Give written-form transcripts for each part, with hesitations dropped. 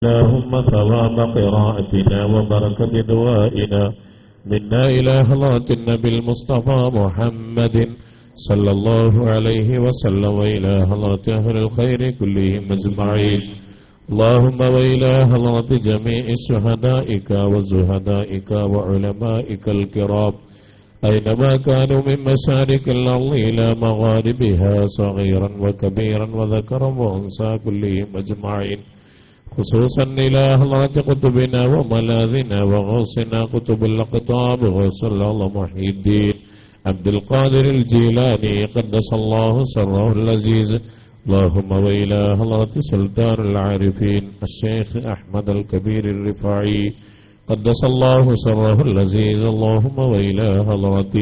اللهم ثواب قراءتنا وبركة دعائنا منا إلى حضرة النبي المصطفى محمد صلى الله عليه وسلم وإلى حضرة أهل الخير كلهم أجمعين. اللهم وإلى حضرة جميع شهدائك وزهدائك وعلمائك الكرام أينما كانوا من مشارق الأرض إلى مغاربها صغيرا وكبيرا وذكرا وأنثى كلهم أجمعين، خصوصا إلى حضرة قطبنا وملاذنا وغوثنا قطب الأقطاب غوث الله محي الدين عبد القادر الجيلاني قدس الله سره اللذيذ. اللهم وإلى حضرة سلطان العارفين الشيخ أحمد الكبير الرفاعي قدس الله سره اللذيذ. اللهم وإلى حضرة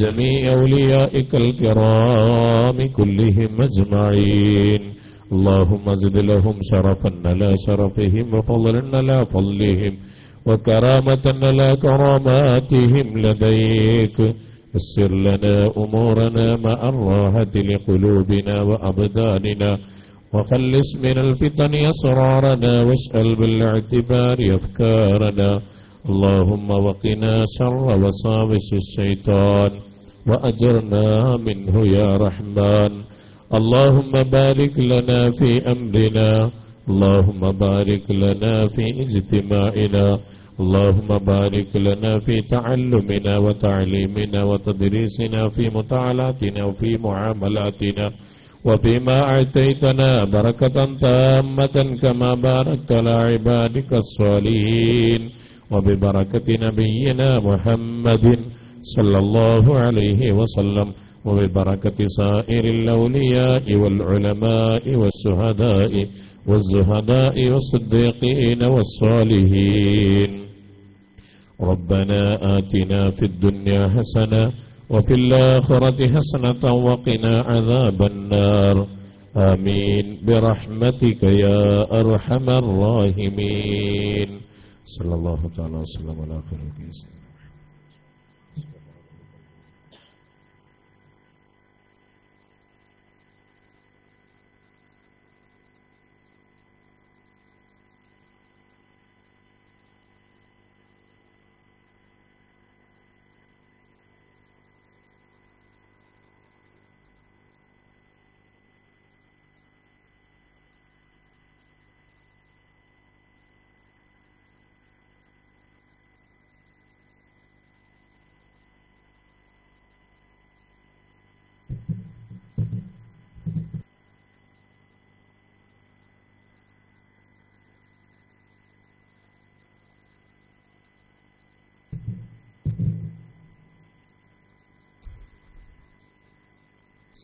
جميع أوليائك الكرام كلهم أجمعين. اللهم زد لهم شرفا على شرفهم وفضلا على فضلهم وكرامة على كراماتهم لديك. يسر لنا أمورنا مع الراحة لقلوبنا وأبداننا وخلص من الفتن أسرارنا واشغل بالاعتبار أفكارنا. اللهم وقنا شر وساوس الشيطان وأجرنا منه يا رحمن. اللهم بارك لنا في أمرنا، اللهم بارك لنا في اجتماعنا، اللهم بارك لنا في تعلمنا وتعليمنا وتدريسنا في مطالعاتنا وفي معاملاتنا وفيما أعطيتنا بركة تامة كما باركت على عبادك الصالحين وببركة نبينا محمد صلى الله عليه وسلم وببركة سائر الأولياء والعلماء والشهداء والزهداء والصديقين والصالحين. ربنا آتنا في الدنيا حسنة وفي الآخرة حسنة وقنا عذاب النار. آمين برحمتك يا أرحم الراحمين. صلى الله تعالى وسلم على خير الخلق.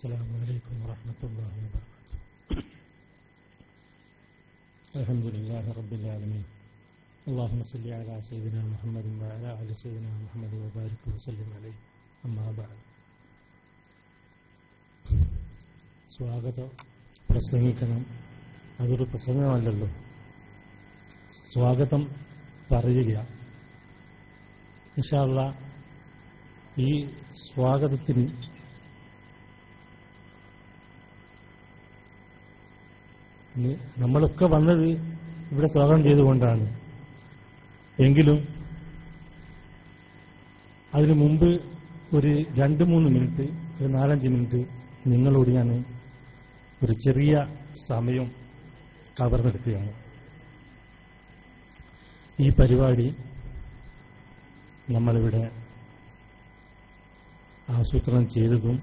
السلام عليكم ورحمة الله وبركاته. الحمد لله رب العالمين. اللهم صل على سيدنا محمد وعلى آل سيدنا محمد وبارك وسلم عليه. أما بعد. സ്വാഗതം പ്രസംഗിക്കണം, അതൊരു പ്രസംഗമല്ലല്ലോ, സ്വാഗതം പറയുക. ഇൻഷാ അല്ലാഹ് ഈ സ്വാഗതത്തിന് നമ്മളൊക്കെ വന്നത് ഇവിടെ സ്വാഗതം ചെയ്തുകൊണ്ടാണ്. എങ്കിലും അതിനു മുമ്പ് ഒരു 2-3 മിനിറ്റ്, ഒരു 4-5 മിനിറ്റ് നിങ്ങളോട് ഞാൻ ഒരു ചെറിയ സമയം കവർന്നെടുക്കുകയാണ്. ഈ പരിപാടി നമ്മളിവിടെ ആസൂത്രണം ചെയ്തതും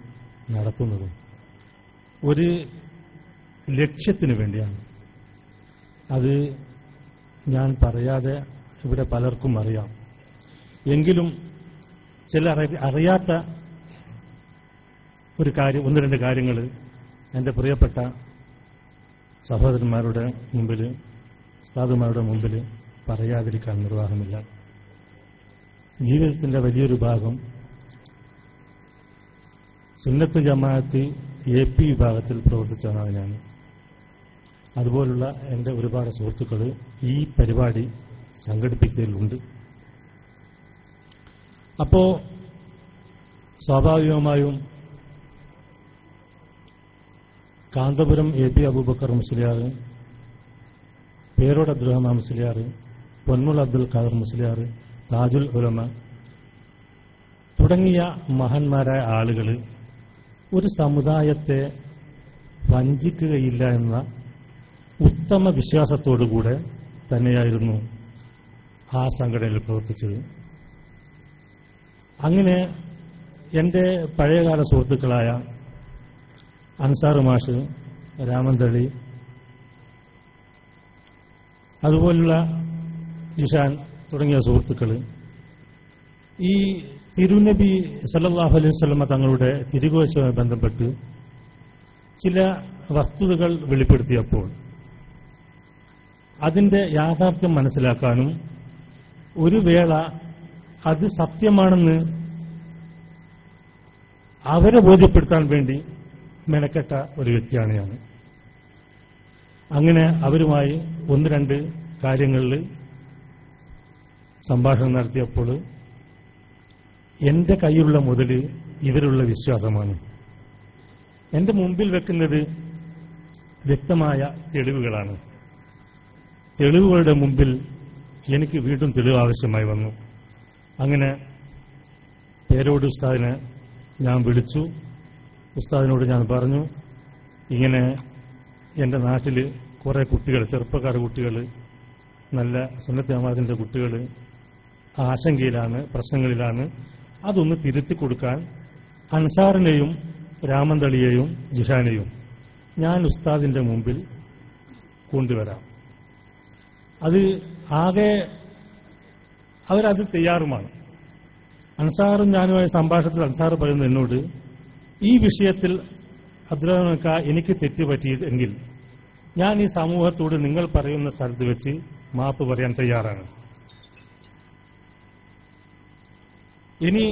നടത്തുന്നതും ഒരു ലക്ഷ്യത്തിനു വേണ്ടിയാണ്. അത് ഞാൻ പറയാതെ ഇവിടെ പലർക്കും അറിയാം. എങ്കിലും ചില അറിയാത്ത ഒരു കാര്യം, 1-2 കാര്യങ്ങൾ എൻ്റെ പ്രിയപ്പെട്ട സഹോദരന്മാരുടെ മുമ്പിൽ, ഉസ്താദുമാരുടെ മുമ്പിൽ പറയാതിരിക്കാൻ നിർവാഹമില്ല. ജീവിതത്തിൻ്റെ വലിയൊരു ഭാഗം സുന്നത്ത് ജമാഅത്ത് AP വിഭാഗത്തിൽ പ്രവർത്തിച്ചതാണ് ഞാൻ. അതുപോലുള്ള എൻ്റെ ഒരുപാട് സുഹൃത്തുക്കൾ ഈ പരിപാടി സംഘടിപ്പിച്ചതിലുണ്ട്. അപ്പോൾ സ്വാഭാവികമായും കാന്തപുരം AP അബൂബക്കർ മുസ്ലിയാർ പേരോട് അബ്ദുറഹ്മാൻ മുസ്ലിയാർ, പൊന്മുൾ അബ്ദുൽ ഖാദർ മുസ്ലിയാർ, താജുൽ ഉലമ തുടങ്ങിയ മഹാന്മാരായ ആളുകൾ ഒരു സമുദായത്തെ വഞ്ചിക്കുകയില്ല എന്ന ഉത്തമ വിശ്വാസത്തോടുകൂടെ തന്നെയായിരുന്നു ആ സംഘടനയിൽ പ്രവർത്തിച്ചത്. അങ്ങനെ എൻ്റെ പഴയകാല സുഹൃത്തുക്കളായ അൻസാർ മാഷ്, രാമന്തളി, അതുപോലുള്ള ജിഷാൻ തുടങ്ങിയ സുഹൃത്തുക്കൾ ഈ തിരുനബി സല്ലല്ലാഹു അലൈഹി വസല്ലമ തങ്ങളുടെ തിരുഘോഷവുമായി ബന്ധപ്പെട്ട് ചില വസ്തുതകൾ വെളിപ്പെടുത്തിയപ്പോൾ അതിന്റെ യാഥാർത്ഥ്യം മനസ്സിലാക്കാനും ഒരു വേള അത് സത്യമാണെന്ന് അവരെ ബോധ്യപ്പെടുത്താൻ വേണ്ടി മെനക്കെട്ട ഒരു വ്യക്തിയാണ് ഞാൻ. അങ്ങനെ അവരുമായി ഒന്ന് രണ്ട് കാര്യങ്ങളിൽ സംഭാഷണം നടത്തിയപ്പോൾ എന്റെ കയ്യിലുള്ള മുതൽ ഇവരുള്ള വിശ്വാസമാണ്. എന്റെ മുമ്പിൽ വെക്കുന്നത് വ്യക്തമായ തെളിവുകളാണ്. തെളിവുകളുടെ മുമ്പിൽ എനിക്ക് വീണ്ടും തെളിവ് ആവശ്യമായി വന്നു. അങ്ങനെ പേരോട് ഉസ്താദിനെ ഞാൻ വിളിച്ചു. ഉസ്താദിനോട് ഞാൻ പറഞ്ഞു, ഇങ്ങനെ എൻ്റെ നാട്ടിൽ കുറെ കുട്ടികൾ, ചെറുപ്പക്കാർ കുട്ടികൾ, നല്ല സുന്നത്ത് ജമാഅത്തിന്റെ കുട്ടികൾ ആശങ്കയിലാണ്, പ്രശ്നങ്ങളിലാണ്. അതൊന്ന് തിരുത്തി കൊടുക്കാൻ അൻസാറിനെയും രാമന്തളിയെയും ജിഷാനെയും ഞാൻ ഉസ്താദിന്റെ മുമ്പിൽ കൊണ്ടുവരാം. അത് ആകെ അവരത് തയ്യാറുമാണ്. അൻസാറും ഞാനുമായ സംഭാഷണത്തിൽ അൻസാർ പറയുന്നു എന്നോട്, ഈ വിഷയത്തിൽ അബ്ദുറഹ്മാൻക എനിക്ക് തെറ്റുപറ്റിയെങ്കിൽ ഞാൻ ഈ സമൂഹത്തോട് നിങ്ങൾ പറയുന്ന സ്ഥലത്ത് വെച്ച് മാപ്പ് പറയാൻ തയ്യാറാണ്. ഇനി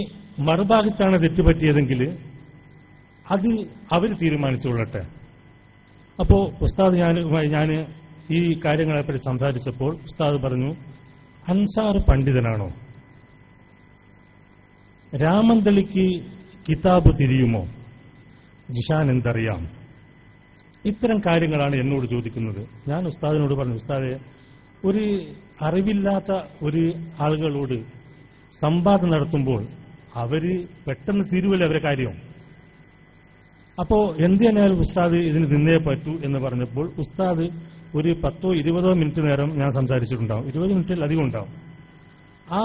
മറുഭാഗത്താണ് തെറ്റുപറ്റിയതെങ്കിൽ അത് അവർ തീരുമാനിച്ചുകൊള്ളട്ടെ. അപ്പോ ഉസ്താദ് ഞാൻ ഈ കാര്യങ്ങളെപ്പറ്റി സംസാരിച്ചപ്പോൾ ഉസ്താദ് പറഞ്ഞു, അൻസാർ പണ്ഡിതനാണോ? രാമന്തളിക്ക് കിതാബ് തിരിയുമോ? ജിഷാൻ എന്തറിയാം? ഇത്തരം കാര്യങ്ങളാണ് എന്നോട് ചോദിക്കുന്നത്. ഞാൻ ഉസ്താദിനോട് പറഞ്ഞു, ഉസ്താദെ, ഒരു അറിവില്ലാത്ത ഒരു ആളുകളോട് സംവാദം നടത്തുമ്പോൾ അവര് പെട്ടെന്ന് തീരുവല്ല അവരെ കാര്യം. അപ്പോ എന്ത് തന്നെയാലും ഉസ്താദ് ഇതിന് നിന്നേ പറ്റൂ എന്ന് പറഞ്ഞപ്പോൾ ഉസ്താദ് ഒരു 10-20 മിനിറ്റ് നേരം ഞാൻ സംസാരിച്ചിട്ടുണ്ടാവും. 20 മിനിറ്റിൽ അധികം ഉണ്ടാവും. ആ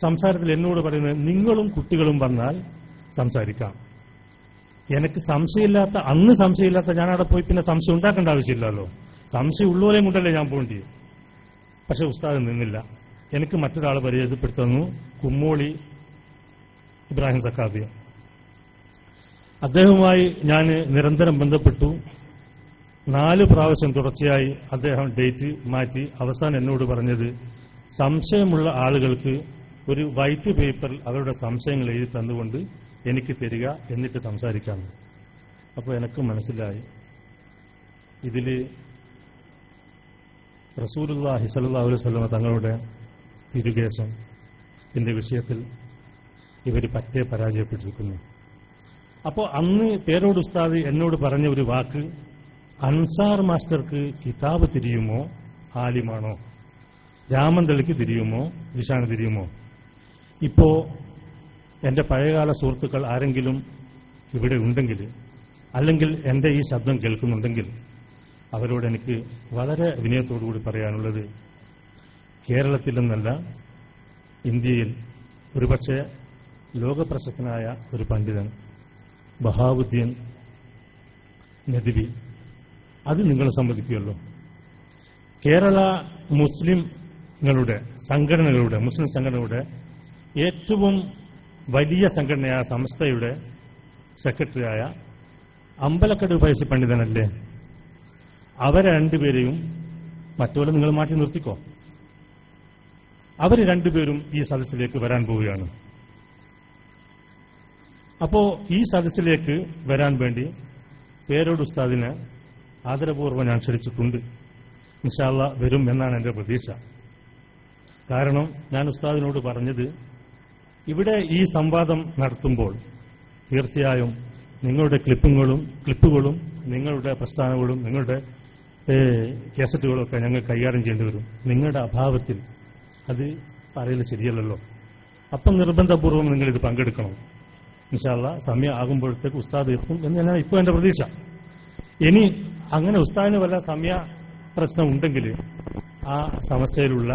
സംസാരത്തിൽ എന്നോട് പറയുന്നത്, നിങ്ങളും കുട്ടികളും വന്നാൽ സംസാരിക്കാം. എനിക്ക് സംശയമില്ലാത്ത, അന്ന് സംശയമില്ലാത്ത ഞാൻ അവിടെ പോയി പിന്നെ സംശയം ഉണ്ടാക്കേണ്ട ആവശ്യമില്ലല്ലോ. സംശയം ഉള്ളവരെയും കൊണ്ടല്ലേ ഞാൻ പോകേണ്ടി. പക്ഷെ ഉസ്താദ് നിന്നില്ല. എനിക്ക് മറ്റൊരാളെ പരിചയപ്പെടുത്തുന്നു, കുമ്മോളി ഇബ്രാഹിം സക്കാഫി. അദ്ദേഹവുമായി ഞാൻ നിരന്തരം ബന്ധപ്പെട്ടു. 4 പ്രാവശ്യം തുടർച്ചയായി അദ്ദേഹം ഡേറ്റ് മാറ്റി. അവസാനം എന്നോട് പറഞ്ഞത്, സംശയമുള്ള ആളുകൾക്ക് ഒരു വൈറ്റ് പേപ്പറിൽ അവരുടെ സംശയങ്ങൾ എഴുതി തന്നുകൊണ്ട് എനിക്ക് തരിക, എന്നിട്ട് സംസാരിക്കാം. അപ്പോൾ എനിക്ക് മനസ്സിലായി, ഇതിൽ റസൂലുള്ളാഹി സ്വല്ലല്ലാഹു അലൈഹി വസല്ലം തങ്ങളുടെ തിരുകേശം എന്റെ വിഷയത്തിൽ ഇവർ പറ്റേ പരാജയപ്പെട്ടിരിക്കുന്നു. അപ്പോൾ അന്ന് പേരോട് ഉസ്താദ് എന്നോട് പറഞ്ഞ ഒരു വാക്ക്, അൻസാർ മാസ്റ്റർക്ക് കിതാബ് തിരിയുമോ ആലിമാണോ? രാമന്തളിക്ക് തിരിയുമോ ജിഷാന് തിരിയുമോ? ഇപ്പോ എന്റെ പഴയകാല സുഹൃത്തുക്കൾ ആരെങ്കിലും ഇവിടെ ഉണ്ടെങ്കിൽ, അല്ലെങ്കിൽ എന്റെ ഈ ശബ്ദം കേൾക്കുന്നുണ്ടെങ്കിൽ അവരോട് എനിക്ക് വളരെ വിനയത്തോടുകൂടി പറയാനുള്ളത്, കേരളത്തിൽ നിന്നല്ല ഇന്ത്യയിൽ ഒരുപക്ഷെ ലോകപ്രശസ്തനായ ഒരു പണ്ഡിതൻ ബഹാവുദ്ദീൻ നദ്വി, അത് നിങ്ങൾ സമ്മതിക്കുമല്ലോ. കേരള മുസ്ലിങ്ങളുടെ സംഘടനകളുടെ, മുസ്ലിം സംഘടനകളുടെ ഏറ്റവും വലിയ സംഘടനയായ സംസ്ഥയുടെ സെക്രട്ടറിയായ അമ്പലക്കടവ് ഫൈസി പണ്ഡിതനല്ലേ? അവരെ രണ്ടുപേരെയും മറ്റുപോലെ നിങ്ങൾ മാറ്റി നിർത്തിക്കോ. അവർ രണ്ടുപേരും ഈ സദസ്സിലേക്ക് വരാൻ പോവുകയാണ്. അപ്പോ ഈ സദസ്സിലേക്ക് വരാൻ വേണ്ടി പേരോട് ഉസ്താദിനെ ആദരപൂർവ്വം ഞാൻ ക്ഷണിച്ചിട്ടുണ്ട്. ഇൻഷാ അല്ലാഹ് വരും എന്നാണ് എന്റെ പ്രതീക്ഷ. കാരണം ഞാൻ ഉസ്താദിനോട് പറഞ്ഞത്, ഇവിടെ ഈ സംവാദം നടത്തുമ്പോൾ തീർച്ചയായും നിങ്ങളുടെ ക്ലിപ്പുകളും നിങ്ങളുടെ പ്രസ്ഥാനങ്ങളും നിങ്ങളുടെ കാസറ്റുകളൊക്കെ ഞങ്ങൾ കൈകാര്യം ചെയ്യേണ്ടി വരും. നിങ്ങളുടെ അഭാവത്തിൽ അത് പറയൽ ശരിയല്ലല്ലോ. അപ്പം നിർബന്ധപൂർവ്വം നിങ്ങളിത് പങ്കെടുക്കണം. ഇൻഷാ അല്ലാഹ് സമയം ആകുമ്പോഴത്തേക്ക് ഉസ്താദ് എത്തും എന്ന് ഞാൻ ഇപ്പോൾ എന്റെ പ്രതീക്ഷ. ഇനി അങ്ങനെ ഉസ്താദിന് വല്ല സമയ പ്രശ്നം ഉണ്ടെങ്കിൽ ആ സമസ്തയിലുള്ള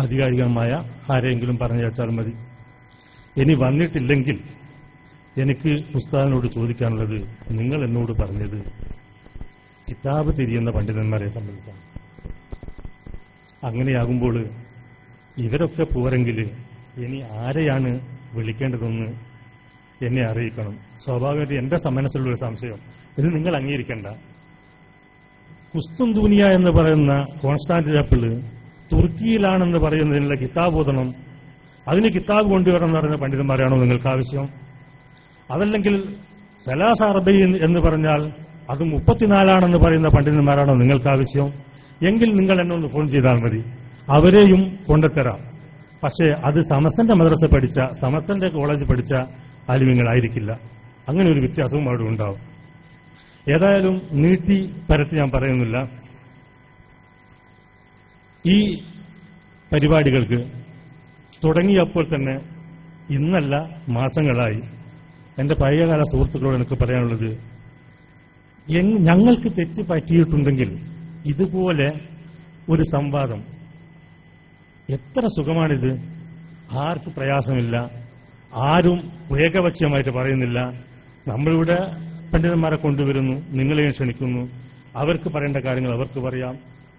ആധികാരികമായ ആരെങ്കിലും പറഞ്ഞു വെച്ചാൽ മതി. ഇനി വന്നിട്ടില്ലെങ്കിൽ എനിക്ക് ഉസ്താദിനോട് ചോദിക്കാനുള്ളത്, നിങ്ങൾ എന്നോട് പറഞ്ഞത് കിതാബ് തിരിയുന്ന പണ്ഡിതന്മാരെ സംബന്ധിച്ചാണ്. അങ്ങനെയാകുമ്പോൾ ഇവരൊക്കെ പോരെങ്കിൽ ഇനി ആരെയാണ് വിളിക്കേണ്ടതെന്ന് എന്നെ അറിയിക്കണം. സ്വാഭാവികമായിട്ട് എന്റെ മനസ്സിലുള്ളൊരു സംശയം, ഇത് നിങ്ങൾ അംഗീകരിക്കേണ്ട. കുസ്തുന്തൂനിയ എന്ന് പറയുന്ന കോൺസ്റ്റാന്റിനോപ്പിള് തുർക്കിയിലാണെന്ന് പറയുന്നതിനുള്ള കിതാബ് ഓതണം, അതിന് കിതാബ് കൊണ്ടുവരണം എന്ന് പറയുന്ന പണ്ഡിതന്മാരാണോ നിങ്ങൾക്ക് ആവശ്യം? അതല്ലെങ്കിൽ സലാസ അറബൈൻ എന്ന് പറഞ്ഞാൽ അത് 34 പറയുന്ന പണ്ഡിതന്മാരാണോ നിങ്ങൾക്ക് ആവശ്യം? എങ്കിൽ നിങ്ങൾ എന്നെ ഒന്ന് ഫോൺ ചെയ്താൽ മതി, അവരെയും കൊണ്ടുതരാം. പക്ഷേ അത് സമസ്തന്റെ മദ്രസ പഠിച്ച, സമസ്തന്റെ കോളേജ് പഠിച്ച ആലിമ്യങ്ങളായിരിക്കില്ല. അങ്ങനെ ഒരു വ്യത്യാസവും അവിടെ ഉണ്ടാവും. ഏതായാലും നീട്ടി പരത്തി ഞാൻ പറയുന്നില്ല. ഈ പരിപാടികൾക്ക് തുടങ്ങിയപ്പോൾ തന്നെ ഇന്നല്ല മാസങ്ങളായി എന്റെ പഴയകാല സുഹൃത്തുക്കളോട് എനിക്ക് പറയാനുള്ളത്, ഞങ്ങൾക്ക് തെറ്റ് പറ്റിയിട്ടുണ്ടെങ്കിൽ ഇതുപോലെ ഒരു സംവാദം എത്ര സുഖമാണിത്. ആർക്കും പ്രയാസമില്ല, ആരും ഏകപക്ഷീയമായിട്ട് പറയുന്നില്ല. നമ്മളിവിടെ പണ്ഡിതന്മാരെ കൊണ്ടുവരുന്നു, നിങ്ങളെയും ക്ഷണിക്കുന്നു, അവർക്ക് പറയേണ്ട കാര്യങ്ങൾ അവർക്ക് പറയാം,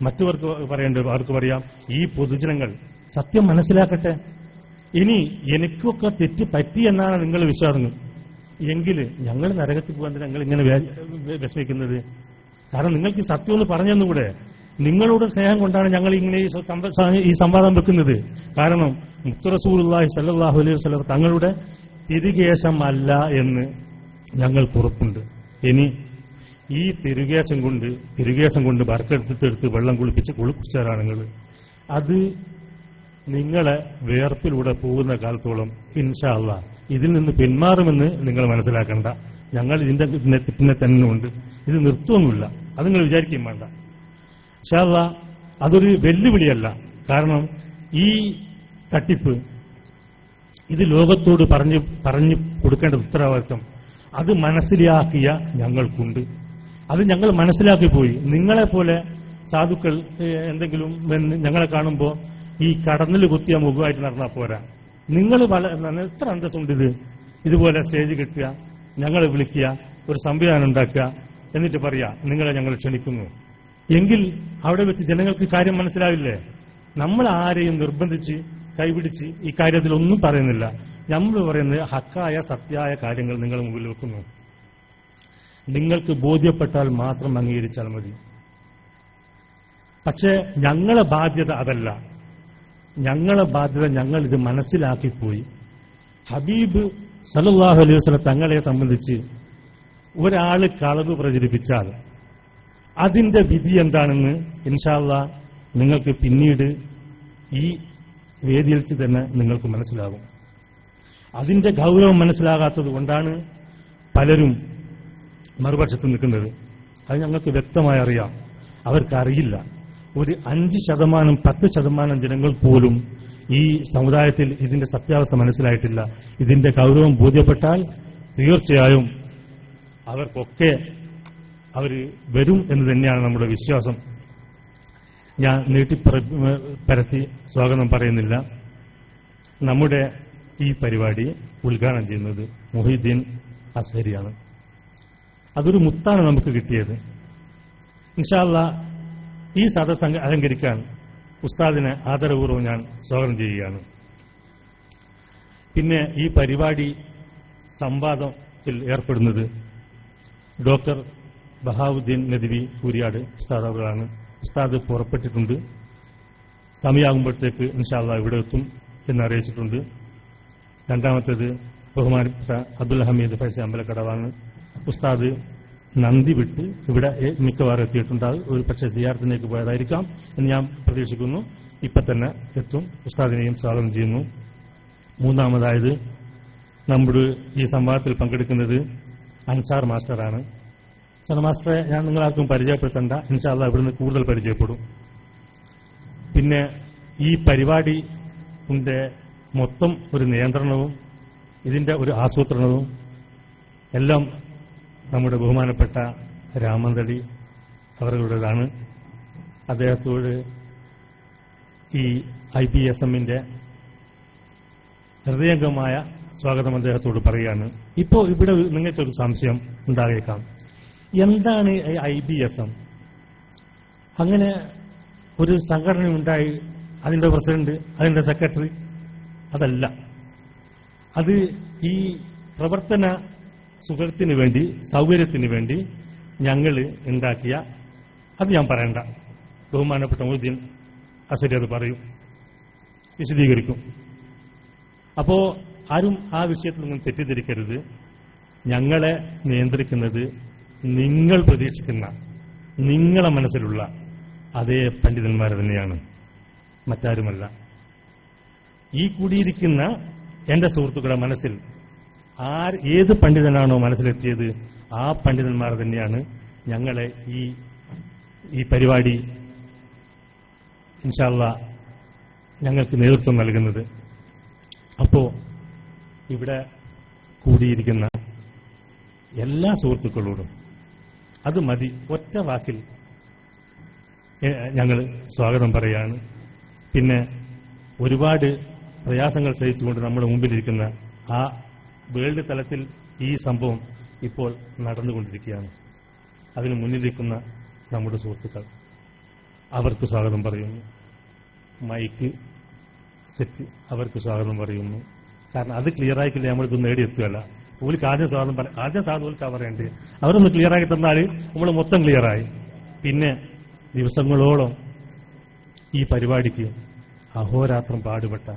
മറ്റവർക്ക് പറയേണ്ടത് അവർക്ക് പറയാം. ഈ പൊതുജനങ്ങൾ സത്യം മനസ്സിലാക്കട്ടെ. ഇനി എനിക്കൊക്കെ തെറ്റ് പറ്റി എന്നാണ് നിങ്ങൾ വിശ്വാസം എങ്കിൽ ഞങ്ങൾ നരകത്തിൽ പോകാൻ ഞങ്ങൾ ഇങ്ങനെ വിഷമിക്കുന്നത്. കാരണം നിങ്ങൾക്ക് സത്യം ഒന്ന് പറഞ്ഞെന്നുകൂടെ. നിങ്ങളോട് സ്നേഹം കൊണ്ടാണ് ഞങ്ങൾ ഇങ്ങനെ ഈ സംവാദം വെക്കുന്നത്. കാരണം മുത്ത് റസൂലുള്ളാഹി സ്വല്ലല്ലാഹു അലൈഹി വസല്ലം തങ്ങളുടെ തിരുകേശമല്ല എന്ന് ഞങ്ങൾക്ക് ഉറപ്പുണ്ട്. ഇനി ഈ തിരുകേശം കൊണ്ട് ബർക്കെടുത്തെടുത്ത് വെള്ളം കുളിപ്പിച്ചവരാണ് നിങ്ങൾ. അത് നിങ്ങളെ വേർപ്പിലൂടെ പോകുന്ന കാലത്തോളം ഇൻഷാ അല്ലാഹ് ഇതിൽ നിന്ന് പിന്മാറുമെന്ന് നിങ്ങൾ മനസ്സിലാക്കണ്ട. ഞങ്ങൾ ഇതിന്റെ പിന്നെ തന്നെ ഉണ്ട്, ഇത് നിർത്തുമൊന്നുമില്ല. അത് നിങ്ങൾ വിചാരിക്കുകയും വേണ്ട. ഇൻഷാ അല്ലാഹ് അതൊരു വെല്ലുവിളിയല്ല. കാരണം ഈ തട്ടിപ്പ് ഇത് ലോകത്തോട് പറഞ്ഞു കൊടുക്കേണ്ട ഉത്തരവാദിത്വം അത് മനസ്സിലാക്കിയ ഞങ്ങൾക്കുണ്ട്. അത് ഞങ്ങൾ മനസ്സിലാക്കിപ്പോയി. നിങ്ങളെപ്പോലെ സാധുക്കൾ എന്തെങ്കിലും ഞങ്ങളെ കാണുമ്പോൾ ഈ കടന്നിൽ കുത്തിയ മുഖമായിട്ട് നടന്നാൽ പോരാ. നിങ്ങൾ എത്ര അന്തസ്സുണ്ട് ഇതുപോലെ സ്റ്റേജ് കിട്ടുക, ഞങ്ങളെ വിളിക്കുക, ഒരു സംവിധാനം ഉണ്ടാക്കുക, എന്നിട്ട് പറയാ നിങ്ങളെ ഞങ്ങൾ ക്ഷണിക്കുന്നു എങ്കിൽ അവിടെ വെച്ച് ജനങ്ങൾക്ക് കാര്യം മനസ്സിലാവില്ലേ? നമ്മൾ ആരെയും നിർബന്ധിച്ച് കൈപിടിച്ച് ഈ കാര്യത്തിലൊന്നും പറയുന്നില്ല. നമ്മൾ പറയുന്നത് ഹക്കായ സത്യായ കാര്യങ്ങൾ നിങ്ങൾ മുമ്പിൽ വെക്കുന്നു. നിങ്ങൾക്ക് ബോധ്യപ്പെട്ടാൽ മാത്രം അംഗീകരിച്ചാൽ മതി. പക്ഷേ ഞങ്ങളെ ബാധ്യത അതല്ല. ഞങ്ങളെ ബാധ്യത ഞങ്ങൾ ഇത് മനസ്സിലാക്കിപ്പോയി. ഹബീബ് സല്ലല്ലാഹു അലൈഹി വസല്ലം തങ്ങളെ സംബന്ധിച്ച് ഒരാൾ കളവ് പ്രചരിപ്പിച്ചാൽ അതിന്റെ വിധി എന്താണെന്ന് ഇൻഷാ അല്ലാഹ് നിങ്ങൾക്ക് പിന്നീട് ഈ വേദിയിൽ തന്നെ നിങ്ങൾക്ക് മനസ്സിലാകും. അതിന്റെ ഗൗരവം മനസ്സിലാകാത്തത് കൊണ്ടാണ് പലരും മറുപക്ഷത്ത് നിൽക്കുന്നത്. അത് ഞങ്ങൾക്ക് വ്യക്തമായി അറിയാം. അവർക്കറിയില്ല. ഒരു 5%, 10% ജനങ്ങൾ പോലും ഈ സമുദായത്തിൽ ഇതിന്റെ സത്യാവസ്ഥ മനസ്സിലായിട്ടില്ല. ഇതിന്റെ ഗൗരവം ബോധ്യപ്പെട്ടാൽ തീർച്ചയായും അവർക്കൊക്കെ അവർ വരും എന്ന് തന്നെയാണ് നമ്മുടെ വിശ്വാസം. ഞാൻ നീട്ടിപ്പരത്തി സ്വാഗതം പറയുന്നില്ല. നമ്മുടെ ഈ പരിപാടി ഉദ്ഘാടനം ചെയ്യുന്നത് മുഹീദ്ദീൻ അസ്ഹരിയാണ്. അതൊരു മുത്താണ് നമുക്ക് കിട്ടിയത്. ഇൻഷാ അല്ലാഹ് ഈ സദസ്സ് അലങ്കരിക്കാൻ ഉസ്താദിനെ ആദരപൂർവ്വം ഞാൻ സ്വാഗതം ചെയ്യുകയാണ്. പിന്നെ ഈ പരിപാടി സംവാദത്തിൽ ഏർപ്പെടുന്നത് ഡോക്ടർ ബഹാവുദ്ദീൻ നദ്വി കൂരിയാട് ഉസ്താദ് അവരാണ്. ഉസ്താദ് പുറപ്പെട്ടിട്ടുണ്ട്. സമയമാകുമ്പോഴത്തേക്ക് ഇൻഷാ അല്ലാഹ് ഇവിടെ എത്തും എന്നറിയിച്ചിട്ടുണ്ട്. രണ്ടാമത്തേത് ബഹുമാനപ്പെട്ട അബ്ദുൽ ഹമീദ് ഫൈസി അമ്പലക്കടവാണ്. ഉസ്താദ് നന്ദി വിട്ട് ഇവിടെ മിക്കവാറും എത്തിയിട്ടുണ്ടാകും. ഒരു പക്ഷേ സിയാറത്തിലേക്ക് പോയതായിരിക്കാം എന്ന് ഞാൻ പ്രതീക്ഷിക്കുന്നു. ഇപ്പം തന്നെ എത്തും. ഉസ്താദിനെയും സ്വാഗതം ചെയ്യുന്നു. മൂന്നാമതായത് നമ്മുടെ ഈ സംവാദത്തിൽ പങ്കെടുക്കുന്നത് അൻസാർ മാസ്റ്ററാണ്. മാസ്റ്ററെ ഞാൻ നിങ്ങളാർക്കും പരിചയപ്പെടുത്തണ്ട, ഇൻഷാ അല്ലാഹ് ഇവിടുന്ന് കൂടുതൽ പരിചയപ്പെടും. പിന്നെ ഈ പരിപാടിയുടെ മൊത്തം ഒരു നിയന്ത്രണവും ഇതിന്റെ ഒരു ആസൂത്രണവും എല്ലാം നമ്മുടെ ബഹുമാനപ്പെട്ട രാമന്തളി അവരുടേതാണ്. അദ്ദേഹത്തോട് ഈ IBSMന്റെ ഹൃദയംഗമായ സ്വാഗതം അദ്ദേഹത്തോട് പറയുകയാണ്. ഇപ്പോൾ ഇവിടെ നിങ്ങൾക്കൊരു സംശയം ഉണ്ടായേക്കാം, എന്താണ് IBSM? അങ്ങനെ ഒരു സംഘടന ഉണ്ടായി, അതിന്റെ പ്രസിഡന്റ്, അതിന്റെ സെക്രട്ടറി, അതല്ല. അത് ഈ പ്രവർത്തന സുഖത്തിന് വേണ്ടി, സൗകര്യത്തിന് വേണ്ടി ഞങ്ങൾ ഉണ്ടാക്കിയ, അത് ഞാൻ പറയണ്ട, ബഹുമാനപ്പെട്ട മൊയ്തീൻ അസരി അത് പറയും, വിശദീകരിക്കും. അപ്പോ ആരും ആ വിഷയത്തിൽ നിങ്ങൾ തെറ്റിദ്ധരിക്കരുത്. ഞങ്ങളെ നിയന്ത്രിക്കുന്നത് നിങ്ങൾ പ്രതീക്ഷിക്കുന്ന, നിങ്ങളെ മനസ്സിലുള്ള അതേ പണ്ഡിതന്മാർ തന്നെയാണ്, മറ്റാരുമല്ല. ഈ കൂടിയിരിക്കുന്ന എന്റെ സുഹൃത്തുക്കളുടെ മനസ്സിൽ ഏത് പണ്ഡിതനാണോ മനസ്സിലെത്തിയത് ആ പണ്ഡിതന്മാർ തന്നെയാണ് ഞങ്ങളെ ഈ പരിപാടി ഇൻഷാ അല്ലാഹ് ഞങ്ങൾക്ക് നേതൃത്വം നൽകുന്നത്. അപ്പോ ഇവിടെ കൂടിയിരിക്കുന്ന എല്ലാ സുഹൃത്തുക്കളോടും അത് മതി, ഒറ്റ വാക്കിൽ ഞങ്ങൾ സ്വാഗതം പറയുകയാണ്. പിന്നെ ഒരുപാട് പ്രയാസങ്ങൾ സഹിച്ചുകൊണ്ട് നമ്മുടെ മുമ്പിലിരിക്കുന്ന ആ വേൾഡ് തലത്തിൽ ഈ സംഭവം ഇപ്പോൾ നടന്നുകൊണ്ടിരിക്കുകയാണ്. അതിന് മുന്നിലിരിക്കുന്ന നമ്മുടെ സുഹൃത്തുക്കൾ, അവർക്ക് സ്വാഗതം പറയുന്നു. മൈക്ക് സെറ്റ്, അവർക്ക് സ്വാഗതം പറയുന്നു. കാരണം അത് ക്ലിയറായിക്കില്ല, നമ്മളിത് നേടിയെത്തുകയല്ല. ഓലിക്ക് ആദ്യം സ്വാഗതം ഓൽക്കാ പറയേണ്ടത്. അവരൊന്ന് ക്ലിയറാക്കി തന്നാൽ നമ്മൾ മൊത്തം ക്ലിയറായി. പിന്നെ ദിവസങ്ങളോളം ഈ പരിപാടിക്ക് അഹോരാത്രം പാടുപെട്ട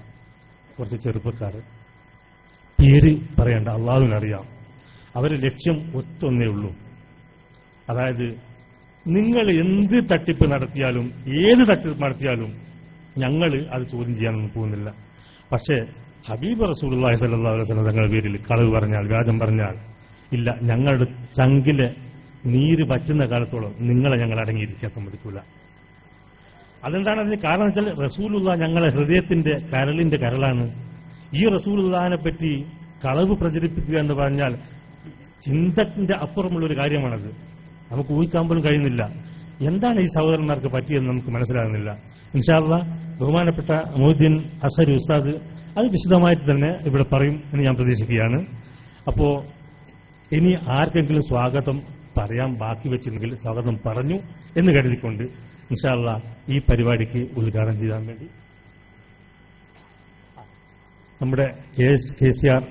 കുറച്ച് ചെറുപ്പക്കാർ, പേര് പറയേണ്ട, അള്ളാഹുവിനറിയാം. അവരുടെ ലക്ഷ്യം ഒറ്റൊന്നേ ഉള്ളൂ. അതായത് നിങ്ങൾ എന്ത് തട്ടിപ്പ് നടത്തിയാലും, ഏത് തട്ടിപ്പ് നടത്തിയാലും ഞങ്ങൾ അത് ചോദ്യം ചെയ്യാനൊന്നും പോകുന്നില്ല. പക്ഷേ ഹബീബ് റസൂലുള്ളാഹി സ്വല്ലല്ലാഹു അലൈഹി വസല്ലം തങ്ങളുടെ പേരിൽ കളവ് പറഞ്ഞാൽ, വ്യാജം പറഞ്ഞാൽ ഇല്ല, ഞങ്ങളുടെ ചങ്കിലെ നീര് പറ്റുന്ന കാലത്തോളം നിങ്ങളെ ഞങ്ങൾ അടങ്ങിയിരിക്കാൻ സമ്മതിക്കില്ല. അതെന്താണ് അതിന് കാരണം വെച്ചാൽ, റസൂലുള്ളാഹി ഞങ്ങളെ ഹൃദയത്തിന്റെ കരളിന്റെ കരളാണ്. ഈ റസൂലുള്ളാഹിനെ പറ്റി കളവ് പ്രചരിപ്പിക്കുക എന്ന് പറഞ്ഞാൽ ചിന്തത്തിന്റെ അപ്പുറമുള്ള ഒരു കാര്യമാണത്. നമുക്ക് ഊഹിക്കാൻ പോലും കഴിയുന്നില്ല. എന്താണ് ഈ സഹോദരന്മാർക്ക് പറ്റിയെന്ന് നമുക്ക് മനസ്സിലാകുന്നില്ല. ഇൻഷാ അല്ലാഹ് ബഹുമാനപ്പെട്ട മൊയ്തീൻ അസരി ഉസ്താദ് അത് വിശദമായിട്ട് തന്നെ ഇവിടെ പറയും എന്ന് ഞാൻ പ്രതീക്ഷിക്കുകയാണ്. അപ്പോ ഇനി ആർക്കെങ്കിലും സ്വാഗതം പറയാൻ ബാക്കി വെച്ചിരുന്നെങ്കിൽ സ്വാഗതം പറഞ്ഞു എന്ന് കരുതിക്കൊണ്ട് ഇൻഷാ അല്ലാഹ് ഈ പരിപാടിക്ക് ഉദ്ഘാടനം ചെയ്യാൻ വേണ്ടി നമ്മുടെ KCR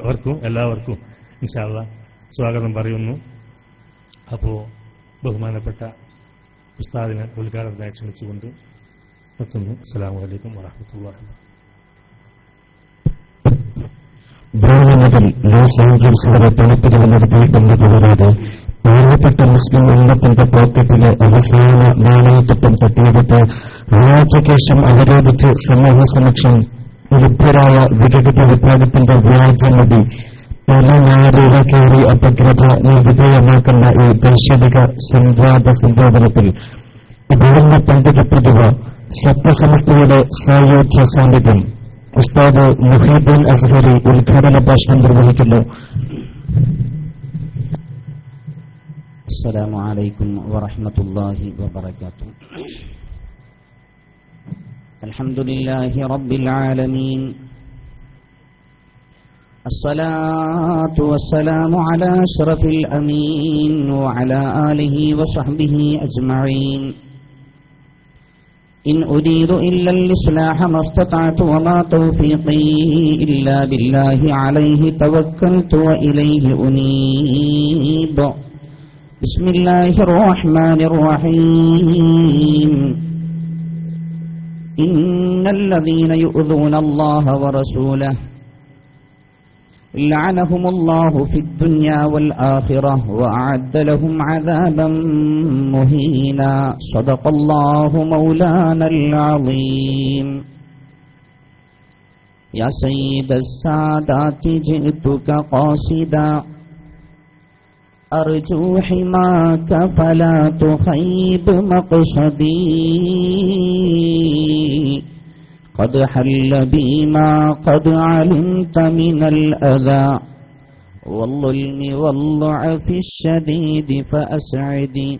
അവർക്കും എല്ലാവർക്കും ഇൻഷാ അല്ലാഹ് സ്വാഗതം പറയുന്നു. അപ്പോ ബഹുമാനപ്പെട്ട ഉസ്താദിനെ ഉദ്ഘാടനത്തിനായി ക്ഷണിച്ചുകൊണ്ട് നിർത്തുന്നു. അസ്സലാമു അലൈക്കും വറഹ്മത്തുള്ളാഹി. ബ്രൂണ മുതൽ ലോസ് ഏഞ്ചൽസ് വരെ പണപ്പിരിവ് നടത്തിയിട്ടുള്ളതുവരാതെ പാവപ്പെട്ട മുസ്ലിം ഉമ്മത്തിന്റെ പോക്കറ്റിലെ അവസാന നാണയത്വം തട്ടിയെടുത്ത് രാജകേശം അവരോധിച്ച് സമൂഹ സമക്ഷം ലഭ്യരായ വിഘടിത വിഭാഗത്തിന്റെ വ്യാജമതി പലനാരിക കയറി അപഗ്രഥ വിധേയമാക്കുന്ന ഈ ദേശീയ സംവാദ സംബോധനത്തിൽ ഇവിടുന്ന് പണ്ഡിത പ്രതിഭ സത്യസമസ്തയുടെ സായോധ്യ സാന്നിധ്യം ഉസ്താദ് മുഹീദ്ദീൻ അസ്ഹരി ഉദ്ഘാടന ഭാഷണം നിർവഹിക്കുന്നു. السلام عليكم ورحمة الله وبركاته. الحمد لله رب العالمين، الصلاة والسلام على أشرف الأمين وعلى آله وصحبه أجمعين. إن أريد إلا الإصلاح ما استطعت وما توفيقي إلا بالله عليه توكلت وإليه أنيب. بسم الله الرحمن الرحيم. إن الذين يؤذون الله ورسوله لعنهم الله في الدنيا والآخرة وأعد لهم عذابا مهينا. صدق الله مولانا العظيم. يا سيد السادات جئتك قاصدا أرجو حماك فلا تخيب مقصدي قد حل بي ما قد علمت من الأذى والظلم والضعف الشديد فأسعدي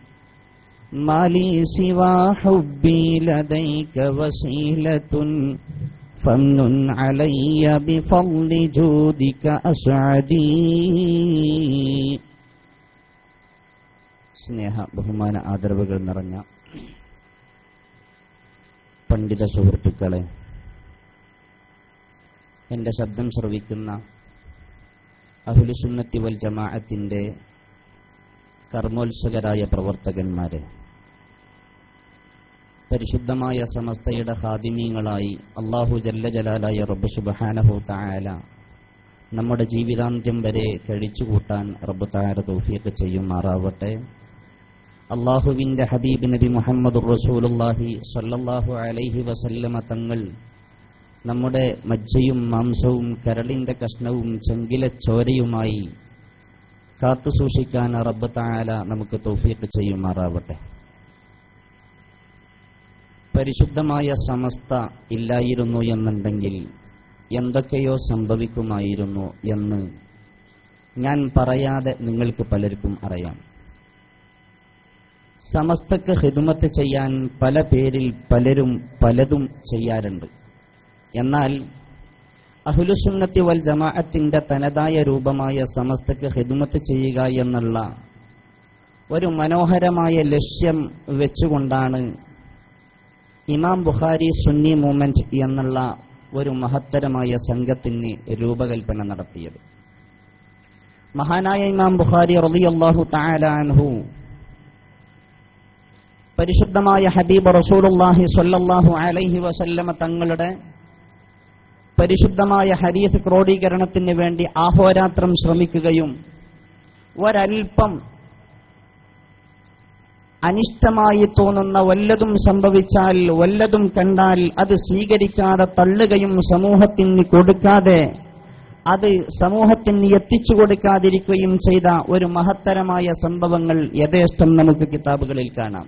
ما لي سوى حبي لديك وسيلة فمن علي بفضل جودك أسعدي. സ്നേഹ ബഹുമാന ആദരവുകൾ നിറഞ്ഞ പണ്ഡിത സുഹൃത്തുക്കളെ, എൻ്റെ ശബ്ദം ശ്രവിക്കുന്ന അഹ്ലുസുന്നത്തി വൽ ജമാഅത്തിന്റെ കർമ്മോത്സുകരായ പ്രവർത്തകന്മാരെ, പരിശുദ്ധമായ സമസ്തയുടെ ഖാദിമീങ്ങളായി അല്ലാഹു ജല്ല ജലാലായ റബ്ബ് സുബ്ഹാനഹു തആല നമ്മുടെ ജീവിതാന്ത്യം വരെ കഴിച്ചുകൂട്ടാൻ റബ്ബ് തആല തൗഫീഖ് ചെയ്യുമാറാവട്ടെ. അല്ലാഹുവിന്റെ ഹബീബ് നബി മുഹമ്മദുർ റസൂലുള്ളാഹി സ്വല്ലല്ലാഹു അലൈഹി വസല്ലമ തങ്ങൾ നമ്മുടെ മജ്ജയും മാംസവും കരളിന്റെ കഷ്ണവും ചെങ്കില ചോരയുമായി കാത്തുസൂക്ഷിക്കാൻ റബ്ബ് തആല നമുക്ക് തൗഫീഖ് ചെയ്യുമാറാവട്ടെ. പരിശുദ്ധമായ സമസ്ത ഇല്ലായിരുന്നു എന്നുണ്ടെങ്കിൽ എന്തൊക്കെയോ സംഭവിക്കുമായിരുന്നു എന്ന് ഞാൻ പറയാതെ നിങ്ങൾക്ക് പലർക്കും അറിയാം. സമസ്തക്ക് ഖിദ്മത്ത് ചെയ്യാൻ പല പേരിൽ പലരും പലതും ചെയ്യാറുണ്ട്. എന്നാൽ അഹ്ലുസുന്നത്തി വൽ ജമാഅത്തിന്റെ തനതായ രൂപമായ സമസ്തക്ക് ഖിദ്മത്ത് ചെയ്യുക എന്നുള്ള ഒരു മനോഹരമായ ലക്ഷ്യം വെച്ചുകൊണ്ടാണ് ഇമാം ബുഖാരി സുന്നി മൂവ്മെന്റ് എന്നുള്ള ഒരു മഹത്തരമായ സംഘത്തിന് രൂപകൽപ്പന നടത്തിയത്. മഹാനായ ഇമാം ബുഖാരി റളിയല്ലാഹു തആല അൻഹു പരിശുദ്ധമായ ഹബീബ് റസൂലുള്ളാഹി സ്വല്ലല്ലാഹു അലൈഹി വസല്ലമ തങ്ങളുടെ പരിശുദ്ധമായ ഹദീസ് ക്രോഡീകരണത്തിന് വേണ്ടി ആഹോരാത്രം ശ്രമിക്കുകയും ഒരൽപ്പം അനിഷ്ടമായി തോന്നുന്ന വല്ലതും സംഭവിച്ചാൽ, വല്ലതും കണ്ടാൽ അത് സ്വീകരിക്കാതെ തള്ളുകയും സമൂഹത്തിന് കൊടുക്കാതെ അത് സമൂഹത്തിന് എത്തിച്ചു കൊടുക്കാതിരിക്കുകയും ചെയ്ത ഒരു മഹത്തരമായ സംഭവങ്ങൾ യഥേഷ്ടം നമുക്ക് കിതാബുകളിൽ കാണാം.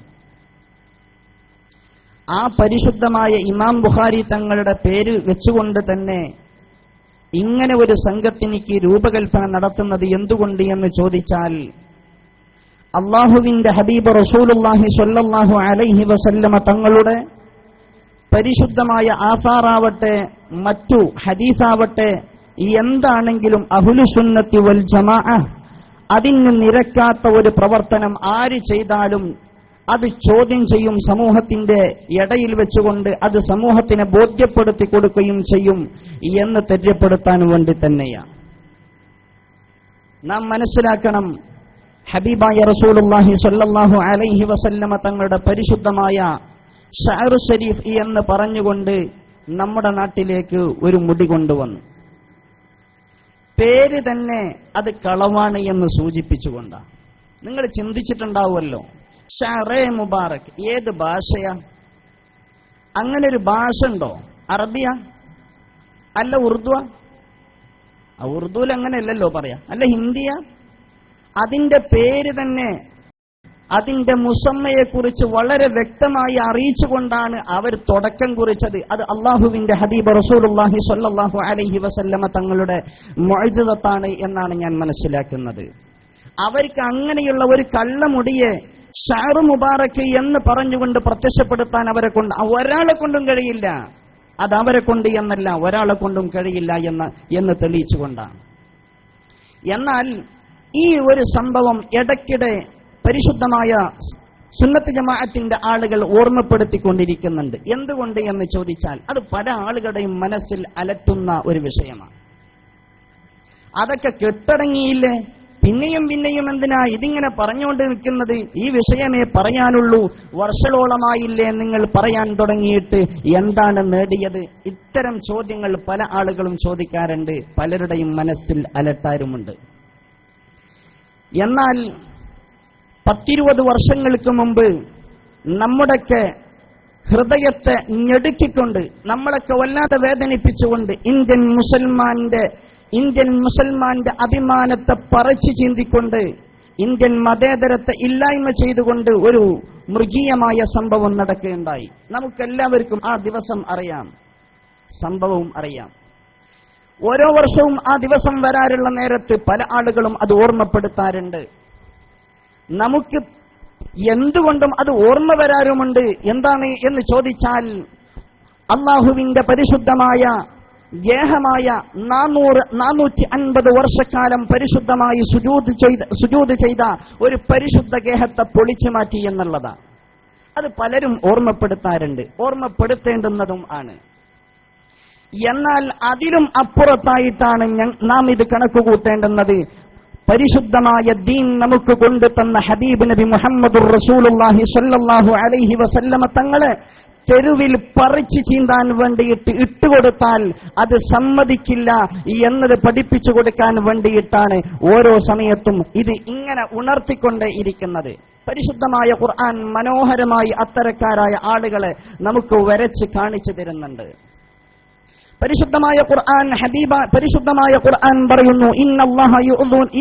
ആ പരിശുദ്ധമായ ഇമാം ബുഖാരി തങ്ങളുടെ പേര് വെച്ചുകൊണ്ട് തന്നെ ഇങ്ങനെ ഒരു സംഘത്തിനിക്ക് രൂപകൽപ്പന നടത്തുന്നത് എന്തുകൊണ്ട് എന്ന് ചോദിച്ചാൽ, അല്ലാഹുവിന്റെ ഹബീബ് റസൂലുള്ളാഹി സ്വല്ലല്ലാഹു അലൈഹി വസല്ലമ തങ്ങളുടെ പരിശുദ്ധമായ ആസാറാവട്ടെ മറ്റു ഹദീസാവട്ടെ എന്താണെങ്കിലും അഹ്ലുസുന്നത്തി വൽ ജമാഅ അതിന് നിരക്കാത്ത ഒരു പ്രവർത്തനം ആര് ചെയ്താലും അത് ചോദ്യം ചെയ്യും, സമൂഹത്തിന്റെ ഇടയിൽ വെച്ചുകൊണ്ട് അത് സമൂഹത്തിനെ ബോധ്യപ്പെടുത്തി കൊടുക്കുകയും ചെയ്യും എന്ന് തെര്യപ്പെടുത്താൻ വേണ്ടി തന്നെയാണ്. നാം മനസ്സിലാക്കണം, ഹബീബായ റസൂലുള്ളാഹി സ്വല്ലല്ലാഹു അലൈഹി വസല്ലമ തങ്ങളുടെ പരിശുദ്ധമായ ഷഅർ ഷരീഫ് എന്ന് പറഞ്ഞുകൊണ്ട് നമ്മുടെ നാട്ടിലേക്ക് ഒരു മുടി കൊണ്ടുവന്നു. പേര് തന്നെ അത് കളവാണ് എന്ന് സൂചിപ്പിച്ചുകൊണ്ടാണ്. നിങ്ങൾ ചിന്തിച്ചിട്ടുണ്ടാവുമല്ലോ, ഷഅറേ മുബാറക് ഏത് ഭാഷയാ? അങ്ങനെ ഒരു ഭാഷ ഉണ്ടോ? അറബിയ അല്ല ഉറുദുവ? ഉറുദുവിൽ അങ്ങനെയല്ലല്ലോ പറയാ, അല്ല ഹിന്ദിയ? അതിന്റെ പേര് തന്നെ അതിന്റെ മുസമ്മയെക്കുറിച്ച് വളരെ വ്യക്തമായി അറിയിച്ചുകൊണ്ടാണ് അവർ തുടക്കം കുറിച്ചത്. അത് അല്ലാഹുവിന്റെ ഹബീബ് റസൂലുള്ളാഹി സ്വല്ലല്ലാഹു അലൈഹി വസല്ലമ തങ്ങളുടെ മുഅ്ജിസത്താണ് എന്നാണ് ഞാൻ മനസ്സിലാക്കുന്നത്. അവർക്ക് അങ്ങനെയുള്ള ഒരു കള്ളമുടിയെ ഷഅർ മുബാറക് എന്ന് പറഞ്ഞുകൊണ്ട് പ്രത്യക്ഷപ്പെടുത്താൻ അവരെ കൊണ്ട് ഒരാളെ കൊണ്ടും കഴിയില്ല. അത് അവരെ കൊണ്ട് എന്നല്ല, ഒരാളെ കൊണ്ടും കഴിയില്ല എന്ന് തെളിയിച്ചുകൊണ്ടാണ്. എന്നാൽ ഈ ഒരു സംഭവം ഇടയ്ക്കിടെ പരിശുദ്ധമായ സുന്നത്ത് ജമാഅത്തിന്റെ ആളുകൾ ഓർമ്മപ്പെടുത്തിക്കൊണ്ടിരിക്കുന്നുണ്ട്. എന്തുകൊണ്ട് എന്ന് ചോദിച്ചാൽ അത് പല ആളുകളുടെയും മനസ്സിൽ അലട്ടുന്ന ഒരു വിഷയമാണ്. അതൊക്കെ കെട്ടടങ്ങിയില്ലേ, പിന്നെയും പിന്നെയും എന്തിനാ ഇതിങ്ങനെ പറഞ്ഞുകൊണ്ട് നിൽക്കുന്നത്? ഈ വിഷയമേ പറയാനുള്ളൂ, വർഷങ്ങളോളമായില്ലേ നിങ്ങൾ പറയാൻ തുടങ്ങിയിട്ട്, എന്താണ് നേടിയത്? ഇത്തരം ചോദ്യങ്ങൾ പല ആളുകളും ചോദിക്കാറുണ്ട്, പലരുടെയും മനസ്സിൽ അലട്ടാറുമുണ്ട്. എന്നാൽ 10-20 വർഷങ്ങൾക്ക് മുമ്പ് നമ്മുടെയൊക്കെ ഹൃദയത്തെ ഞെടുക്കിക്കൊണ്ട്, നമ്മളൊക്കെ വല്ലാതെ വേദനിപ്പിച്ചുകൊണ്ട് ഇന്ത്യൻ മുസൽമാന്റെ അഭിമാനത്തെ പറിച്ചു ചിന്തിക്കൊണ്ട് ഇന്ത്യൻ മതേതരത്തെ ഇല്ലായ്മ ചെയ്തുകൊണ്ട് ഒരു മൃഗീയമായ സംഭവം നടക്കുകയുണ്ടായി. നമുക്കെല്ലാവർക്കും ആ ദിവസം അറിയാം, സംഭവവും അറിയാം. ഓരോ വർഷവും ആ ദിവസം വരാറുള്ള നേരത്ത് പല ആളുകളും അത് ഓർമ്മപ്പെടുത്താറുണ്ട്. നമുക്ക് എന്തുകൊണ്ടും അത് ഓർമ്മ വരാറുമുണ്ട്. എന്താണ് എന്ന് ചോദിച്ചാൽ, അള്ളാഹുവിന്റെ പരിശുദ്ധമായ ഗേഹമായ 450 വർഷക്കാലം പരിശുദ്ധമായി സുജൂദ് ചെയ്ത ഒരു പരിശുദ്ധ ഗേഹത്തെ പൊളിച്ചു മാറ്റി എന്നുള്ളതാണ്. അത് പലരും ഓർമ്മപ്പെടുത്താറുണ്ട്, ഓർമ്മപ്പെടുത്തേണ്ടുന്നതും ആണ്. എന്നാൽ അതിലും അപ്പുറത്തായിട്ടാണ് നാം ഇത് കണക്കുകൂട്ടേണ്ടുന്നത്. പരിശുദ്ധമായ ദീൻ നമുക്ക് കൊണ്ടുതന്ന ഹബീബ് നബി മുഹമ്മദുർ റസൂലുള്ളാഹി സ്വല്ലല്ലാഹു അലൈഹി വസല്ലമ തങ്ങളെ തെരുവിൽ പറിച്ചു ചീന്താൻ വേണ്ടിയിട്ട് ഇട്ടുകൊടുത്താൽ അത് സമ്മതിക്കില്ല എന്നത് പഠിപ്പിച്ചു കൊടുക്കാൻ വേണ്ടിയിട്ടാണ് ഓരോ സമയത്തും ഇത് ഇങ്ങനെ ഉണർത്തിക്കൊണ്ടേ ഇരിക്കുന്നത്. പരിശുദ്ധമായ ഖുർആൻ മനോഹരമായി അത്തരക്കാരായ ആളുകളെ നമുക്ക് വരച്ച് കാണിച്ചു തരുന്നുണ്ട്. പരിശുദ്ധമായ ഖുർആൻ പറയുന്നു,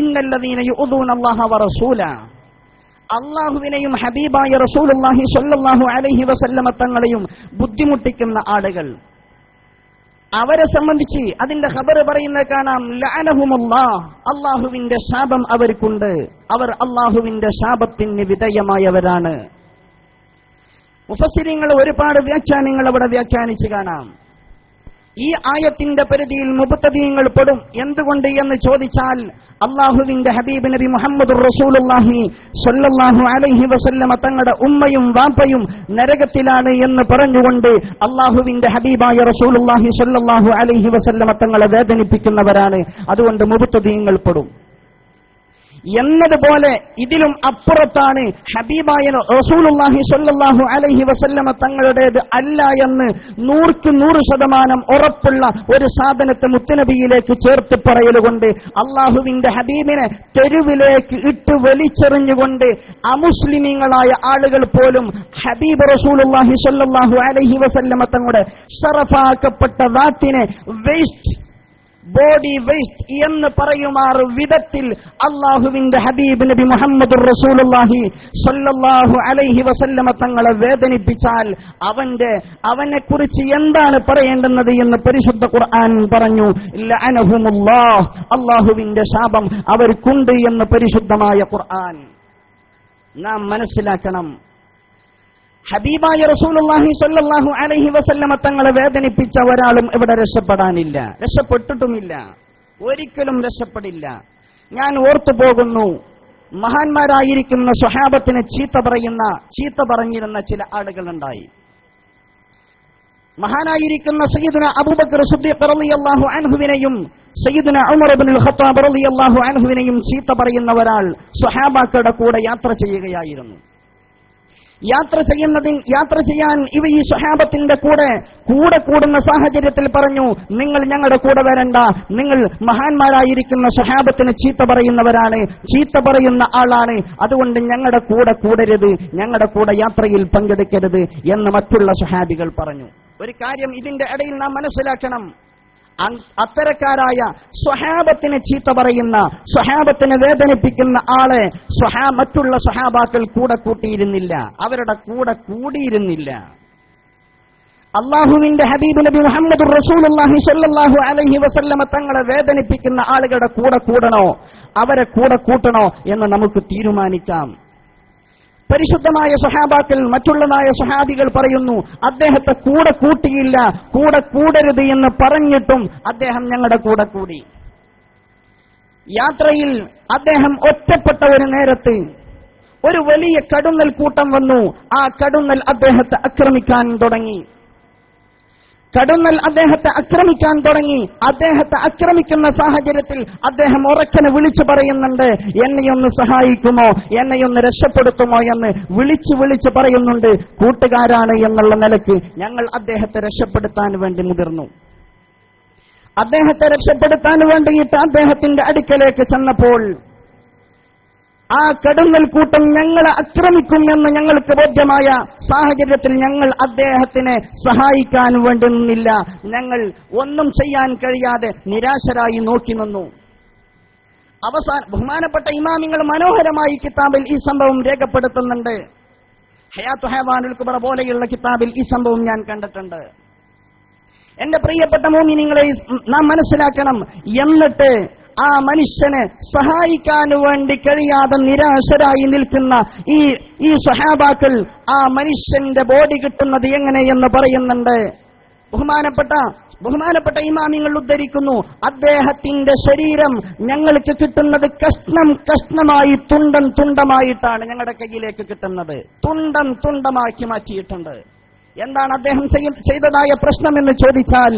ഇന്നല്ലദീന യുഅ്ദൂന അല്ലാഹ വറസൂല. അല്ലാഹുവിനെയും ഹബീബായ റസൂലുള്ളാഹി സ്വല്ലല്ലാഹു അലൈഹി വസല്ലമ തങ്ങളെയും ബുദ്ധിമുട്ടിക്കുന്ന ആളുകൾ, അവരെ സംബന്ധിച്ച് അതിന്റെ ഖബർ പറയുന്നത് കാണാം, ലഅനഹുമുല്ലാഹ്, അല്ലാഹുവിന്റെ ശാപം അവർക്കുണ്ട്, അവർ അല്ലാഹുവിന്റെ ശാപത്തിന് വിധേയമായവരാണ്. മുഫസ്സിരീങ്ങൾ ഒരുപാട് വ്യാഖ്യാനങ്ങൾ അവിടെ വ്യാഖ്യാനിച്ച് കാണാം. ഈ ആയത്തിന്റെ പരിധിയിൽ മുബ്തദീങ്ങൾ പെടും. എന്തുകൊണ്ട് എന്ന് ചോദിച്ചാൽ, അല്ലാഹുവിന്റെ ഹബീബ് നബി മുഹമ്മദുർ റസൂലുള്ളാഹി സ്വല്ലല്ലാഹു അലൈഹി വസല്ലമ തങ്ങളുടെ ഉമ്മയും വാപ്പയും നരകത്തിലാണ് എന്ന് പറഞ്ഞുകൊണ്ട് അല്ലാഹുവിന്റെ ഹബീബായ റസൂലുള്ളാഹി സ്വല്ലല്ലാഹു അലൈഹി വസല്ലമ തങ്ങളെ വേദനിപ്പിക്കുന്നവരാണ്. അതുകൊണ്ട് മുബ്തദീങ്ങൾ പെടും. എന്നതുപോലെ ഇതിലും അപ്പുറത്താണ് ഹബീബായ റസൂലുള്ളാഹി സ്വല്ലല്ലാഹു അലൈഹി വസല്ലമ തങ്ങളുടേത് അല്ല എന്ന് 100% ഉറപ്പുള്ള ഒരു സാധനത്തെ മുത്തുനബിയിലേക്ക് ചേർത്ത് പറയലുകൊണ്ട് അള്ളാഹുവിന്റെ ഹബീബിനെ തെരുവിലേക്ക് ഇട്ട് വലിച്ചെറിഞ്ഞുകൊണ്ട് അമുസ്ലിമീങ്ങളായ ആളുകൾ പോലും ഹബീബ് റസൂലുള്ളാഹി സ്വല്ലല്ലാഹു അലൈഹി വസല്ലമ തങ്ങളുടെ ശറഫാക്കപ്പെട്ട ദാത്തിനെ വേസ്റ്റ്, ബോഡി വേസ്റ്റ് എന്ന് പറയുമാർ വിധത്തിൽ അള്ളാഹുവിന്റെ ഹബീബ് നബി മുഹമ്മദുർ റസൂലുള്ളാഹി സ്വല്ലല്ലാഹു അലൈഹി വസല്ലമ തങ്ങളെ വേദനിപ്പിച്ചാൽ അവനെ കുറിച്ച് എന്താണ് പറയേണ്ടുന്നത് എന്ന് പരിശുദ്ധ ഖുർആൻ പറഞ്ഞു. ലഅനഹുമുല്ലാഹ്, അള്ളാഹുവിന്റെ ശാപം അവർക്കുണ്ട് എന്ന് പരിശുദ്ധമായ ഖുർആൻ. നാം മനസ്സിലാക്കണം, ഹബീബായ റസൂലുള്ളാഹി സ്വല്ലല്ലാഹു അലൈഹി വസല്ലമ തങ്ങളെ വേദനിപ്പിച്ച ഒരാളും ഇവിടെ രക്ഷപ്പെടാനില്ല, രക്ഷപ്പെട്ടിട്ടുമില്ല, ഒരിക്കലും രക്ഷപ്പെടില്ല. ഞാൻ ഓർത്തുപോകുന്നു, മഹാന്മാരായിരിക്കുന്ന സ്വഹാബത്തിനെ ചീത്ത പറഞ്ഞിരുന്ന ചില ആളുകളുണ്ടായി. മഹാനായിരിക്കുന്ന സയ്യിദുന അബൂബക്കർ സിദ്ദീഖ് റളിയല്ലാഹു അൻഹുവിനെയും സയ്യിദുന ഉമർ ഇബ്നുൽ ഖത്താബ് റളിയല്ലാഹു അൻഹുവിനെയും ചീത്ത പറയുന്ന ഒരാൾ സ്വഹാബാക്കളുടെ കൂടെ യാത്ര ചെയ്യുകയായിരുന്നു. യാത്ര ചെയ്യാൻ ഇവ ഈ സ്വഹാബത്തിന്റെ കൂടെ കൂടുന്ന സാഹചര്യത്തിൽ പറഞ്ഞു, നിങ്ങൾ ഞങ്ങളുടെ കൂടെ വരണ്ട, നിങ്ങൾ മഹാന്മാരായിരിക്കുന്ന സ്വഹാബത്തിന് ചീത്ത പറയുന്നവരാണ്, ചീത്ത പറയുന്ന ആളാണ്, അതുകൊണ്ട് ഞങ്ങളുടെ കൂടെ കൂടരുത്, ഞങ്ങളുടെ കൂടെ യാത്രയിൽ പങ്കെടുക്കരുത് എന്ന് മറ്റുള്ള സ്വഹാബികൾ പറഞ്ഞു. ഒരു കാര്യം ഇതിന്റെ ഇടയിൽ നാം മനസ്സിലാക്കണം, അത്തരക്കാരായ സ്വഹാബത്തിനെ ചീത്ത പറയുന്ന, സ്വഹാബത്തിനെ വേദനിപ്പിക്കുന്ന ആളെ മറ്റുള്ള സ്വഹാബാക്കൾ കൂടെ കൂട്ടിയിരുന്നില്ല, അവരുടെ കൂടെ കൂടിയിരുന്നില്ല. അല്ലാഹുവിന്റെ ഹബീബ് നബി മുഹമ്മദുർ റസൂലുള്ളാഹി സ്വല്ലല്ലാഹു അലൈഹി വസല്ലമ തങ്ങളെ വേദനിപ്പിക്കുന്ന ആളുകളുടെ കൂടെ കൂടണോ, അവരെ കൂടെ കൂട്ടണോ എന്ന് നമുക്ക് തീരുമാനിക്കാം. പരിശുദ്ധമായ സ്വഹാബാക്കൾ, മറ്റുള്ളതായ സ്വഹാബികൾ പറയുന്നു, അദ്ദേഹത്തെ കൂടെ കൂട്ടിയില്ല, കൂടെ കൂടരുത് എന്ന് പറഞ്ഞിട്ടും അദ്ദേഹം ഞങ്ങളുടെ കൂടെ കൂടി. യാത്രയിൽ അദ്ദേഹം ഒറ്റപ്പെട്ട ഒരു നേരത്ത് ഒരു വലിയ കടുന്നൽ കൂട്ടം വന്നു. ആ കടുന്നൽ അദ്ദേഹത്തെ ആക്രമിക്കാൻ തുടങ്ങി. അദ്ദേഹത്തെ ആക്രമിക്കുന്ന സാഹചര്യത്തിൽ അദ്ദേഹം ഉറക്കനെ വിളിച്ചു പറയുന്നുണ്ട്, എന്നെയൊന്ന് സഹായിക്കുമോ, എന്നെയൊന്ന് രക്ഷപ്പെടുത്തുമോ എന്ന് വിളിച്ചു പറയുന്നുണ്ട്. കൂട്ടുകാരാണ് എന്നുള്ള നിലയ്ക്ക് ഞങ്ങൾ അദ്ദേഹത്തെ രക്ഷപ്പെടുത്താൻ വേണ്ടി മുതിർന്നു. അദ്ദേഹത്തെ രക്ഷപ്പെടുത്താൻ വേണ്ടിയിട്ട് അദ്ദേഹത്തിന്റെ അടുക്കലേക്ക് ചെന്നപ്പോൾ ആ കടുന്നൽ കൂട്ടം ഞങ്ങളെ ആക്രമിക്കും എന്ന് ഞങ്ങൾക്ക് ബോധ്യമായ സാഹചര്യത്തിൽ ഞങ്ങൾ അദ്ദേഹത്തിനെ സഹായിക്കാൻ വേണ്ടി നിന്നില്ല. ഞങ്ങൾ ഒന്നും ചെയ്യാൻ കഴിയാതെ നിരാശരായി നോക്കി നിന്നു. ബഹുമാനപ്പെട്ട ഇമാമിങ്ങൾ മനോഹരമായി കിതാബിൽ ഈ സംഭവം രേഖപ്പെടുത്തുന്നുണ്ട്. ഹയാത്തു ഹയവാനുൽ കുബ്ര പോലെയുള്ള കിതാബിൽ ഈ സംഭവം ഞാൻ കണ്ടിട്ടുണ്ട്. എന്റെ പ്രിയപ്പെട്ട മുഅ്മിനീങ്ങളെ, നാം മനസ്സിലാക്കണം. എന്നിട്ട് ആ മനുഷ്യനെ സഹായിക്കാൻ വേണ്ടി കഴിയാതെ നിരാശരായി നിൽക്കുന്ന ഈ സ്വഹാബാക്കൾ ആ മനുഷ്യന്റെ ബോഡി കിട്ടുന്നത് എങ്ങനെയെന്ന് പറയുന്നുണ്ട്. ബഹുമാനപ്പെട്ട ഇമാമിങ്ങൾ ഉദ്ധരിക്കുന്നു, അദ്ദേഹത്തിന്റെ ശരീരം ഞങ്ങൾക്ക് കിട്ടുന്നത് കഷ്ണം കഷ്ണമായി തുണ്ടം തുണ്ടമായിട്ടാണ് ഞങ്ങളുടെ കയ്യിലേക്ക് കിട്ടുന്നത്. തുണ്ടം തുണ്ടമാക്കി മാറ്റിയിട്ടുണ്ട്. എന്താണ് അദ്ദേഹം ചെയ്തതായ പ്രശ്നമെന്ന് ചോദിച്ചാൽ,